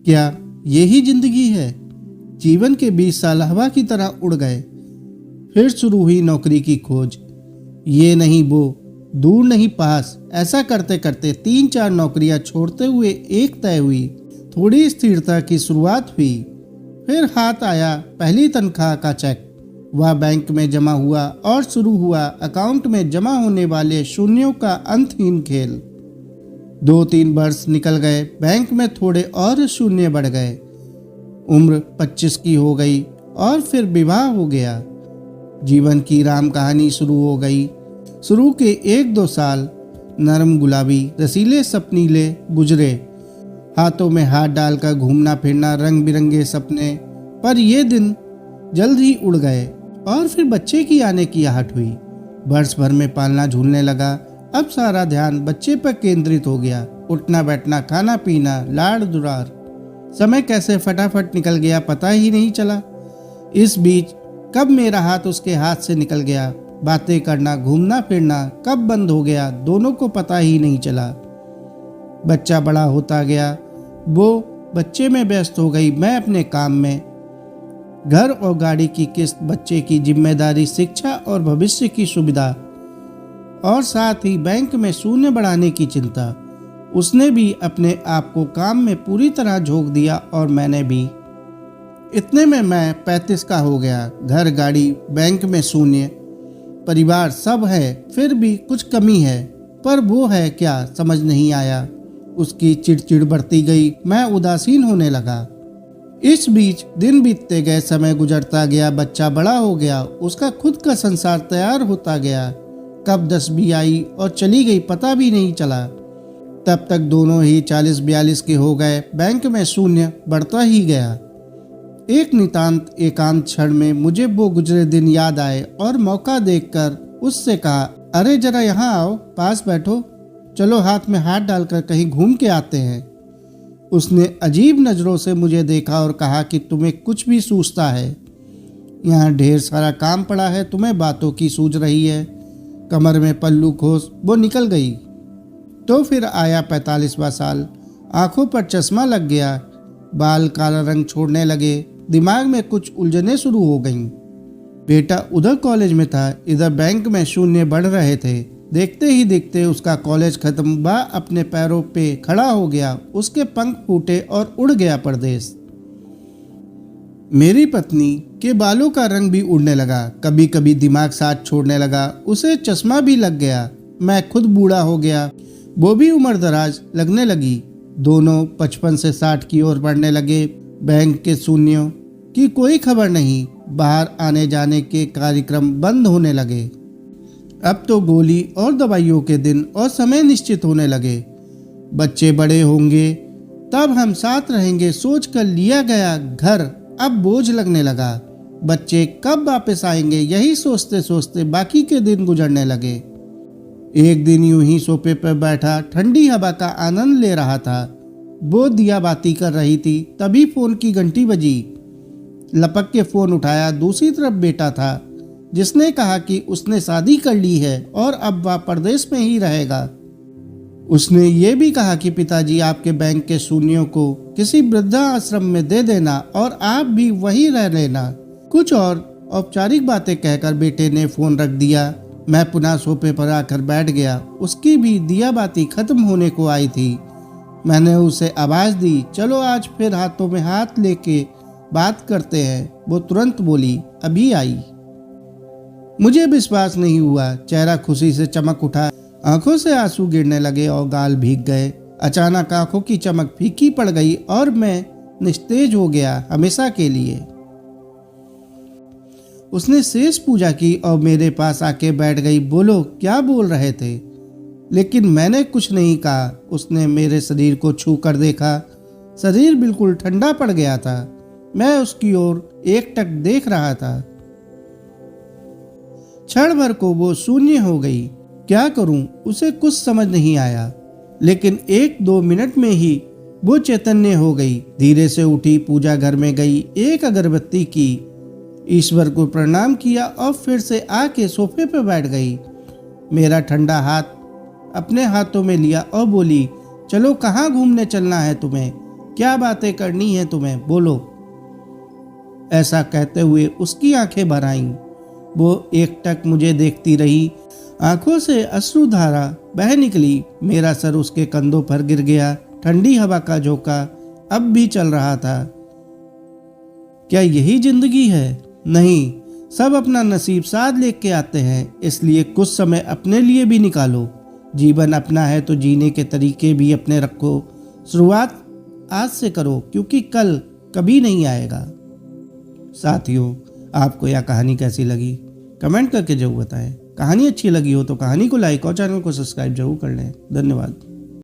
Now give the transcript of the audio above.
क्या यही जिंदगी है? जीवन के 20 साल हवा की तरह उड़ गए। फिर शुरू हुई नौकरी की खोज। ये नहीं वो, दूर नहीं पास, ऐसा करते करते 3-4 नौकरियां छोड़ते हुए एक तय हुई। थोड़ी स्थिरता की शुरुआत हुई। फिर हाथ आया पहली तनख्वाह का चेक। वह बैंक में जमा हुआ और शुरू हुआ अकाउंट में जमा होने वाले शून्यों का अंतहीन खेल। 2-3 वर्ष निकल गए। बैंक में थोड़े और शून्य बढ़ गए। उम्र 25 की हो गई और फिर विवाह हो गया। जीवन की राम कहानी शुरू हो गई। शुरू के 1-2 साल नरम गुलाबी रसीले सपनीले गुजरे। हाथों में हाथ डालकर घूमना फिरना, रंग बिरंगे सपने। पर ये दिन जल्द ही उड़ गए और फिर बच्चे की आने की आहट हुई। वर्ष भर में पालना झूलने लगा। अब सारा ध्यान बच्चे पर केंद्रित हो गया। उठना बैठना, खाना पीना, लाड़ दुलार। समय कैसे फटाफट निकल गया पता ही नहीं चला। इस बीच कब मेरा हाथ उसके हाथ से निकल गया, बातें करना, घूमना फिरना कब बंद हो गया, दोनों को पता ही नहीं चला। बच्चा बड़ा होता गया, वो बच्चे में व्यस्त हो गई, मैं अपने काम में। घर और गाड़ी की किस्त, बच्चे की जिम्मेदारी, शिक्षा और भविष्य की सुविधा, और साथ ही बैंक में शून्य बढ़ाने की चिंता। उसने भी अपने आप को काम में पूरी तरह झोंक दिया और मैंने भी। इतने में मैं 35 का हो गया। घर, गाड़ी, बैंक में शून्य, परिवार सब है, फिर भी कुछ कमी है। पर वो है क्या, समझ नहीं आया। उसकी चिड़चिड़ बढ़ती गई। मैं उदासीन होने लगा। इस बीच दिन बीतते गए, समय गुजरता गया। बच्चा बड़ा हो गया। उसका खुद का संसार तैयार होता गया। कब 10वीं आई और चली गई पता भी नहीं चला। तब तक दोनों ही 40-42 के हो गए। बैंक में शून्य बढ़ता ही गया। एक नितांत एकांत क्षण में मुझे वो गुजरे दिन याद आए और मौका देखकर उससे कहा, अरे जरा यहाँ आओ, पास बैठो, चलो हाथ में हाथ डालकर कहीं घूम के आते हैं। उसने अजीब नज़रों से मुझे देखा और कहा कि तुम्हें कुछ भी सूझता है? यहाँ ढेर सारा काम पड़ा है, तुम्हें बातों की सूझ रही है। कमर में पल्लू खोस वो निकल गई। तो फिर आया 45वां साल। आंखों पर चश्मा लग गया। बाल काला रंग छोड़ने लगे। दिमाग में कुछ उलझने शुरू हो गईं। बेटा उधर कॉलेज में था, इधर बैंक में शून्य बढ़ रहे थे। देखते ही देखते उसका कॉलेज खत्म। वह अपने पैरों पे खड़ा हो गया। उसके पंख फूटे और उड़ गया परदेश। मेरी पत्नी के बालों का रंग भी उड़ने लगा। कभी कभी दिमाग साथ छोड़ने लगा। उसे चश्मा भी लग गया। मैं खुद बूढ़ा हो गया। वो भी उम्र दराज लगने लगी। दोनों 55 से 60 की ओर बढ़ने लगे। बैंक के शून्यों की कोई खबर नहीं। बाहर आने जाने के कार्यक्रम बंद होने लगे। अब तो गोली और दवाइयों के दिन और समय निश्चित होने लगे। बच्चे बड़े होंगे तब हम साथ रहेंगे, सोच कर लिया गया घर अब बोझ लगने लगा। बच्चे कब वापस आएंगे, यही सोचते सोचते बाकी के दिन गुजरने लगे। एक दिन यूं ही सोफे पर बैठा ठंडी हवा का आनंद ले रहा था। वो दिया बाती कर रही थी, तभी फोन की घंटी बजी। लपक के फोन उठाया। दूसरी तरफ बेटा था, जिसने कहा कि उसने शादी कर ली है और अब वह परदेश में ही रहेगा। उसने ये भी कहा कि पिताजी आपके बैंक के शून्यों को किसी वृद्धा आश्रम में दे देना और आप भी वहीं रह लेना। कुछ और औपचारिक बातें कहकर बेटे ने फोन रख दिया। मैं पुनः सोफे पर आकर बैठ गया। उसकी भी दिया बाती खत्म होने को आई थी। मैंने उसे आवाज दी, चलो आज फिर हाथों में हाथ लेके बात करते हैं। वो तुरंत बोली, अभी आई। मुझे विश्वास नहीं हुआ। चेहरा खुशी से चमक उठा। आंखों से आंसू गिरने लगे और गाल भीग गए। अचानक आंखों की चमक फीकी पड़ गई और मैं निस्तेज हो गया हमेशा के लिए। उसने शेष पूजा की और मेरे पास आके बैठ गई। बोलो, क्या बोल रहे थे? लेकिन मैंने कुछ नहीं कहा। उसने मेरे शरीर को छू कर देखा। शरीर बिल्कुल ठंडा पड़ गया था। मैं उसकी ओर एकटक देख रहा था। क्षण भर को वो शून्य हो गई। क्या करूं, उसे कुछ समझ नहीं आया। लेकिन 1-2 मिनट में ही वो चैतन्य हो गई। धीरे से उठी, पूजा घर में गई, एक अगरबत्ती की, ईश्वर को प्रणाम किया और फिर से आके सोफे पर बैठ गई। मेरा ठंडा हाथ अपने हाथों में लिया और बोली, चलो कहाँ घूमने चलना है तुम्हें? क्या बातें करनी है तुम्हें, बोलो। ऐसा कहते हुए उसकी आंखें भर आईं। वो एकटक मुझे देखती रही। आंखों से अश्रुधारा बह निकली। मेरा सर उसके कंधों पर गिर गया। ठंडी हवा का झोंका अब भी चल रहा था। क्या यही जिंदगी है? नहीं, सब अपना नसीब साथ लेके आते हैं, इसलिए कुछ समय अपने लिए भी निकालो। जीवन अपना है तो जीने के तरीके भी अपने रखो। शुरुआत आज से करो, क्योंकि कल कभी नहीं आएगा। साथियों, आपको यह कहानी कैसी लगी कमेंट करके जरूर बताएं। कहानी अच्छी लगी हो तो कहानी को लाइक और चैनल को सब्सक्राइब जरूर कर लें। धन्यवाद।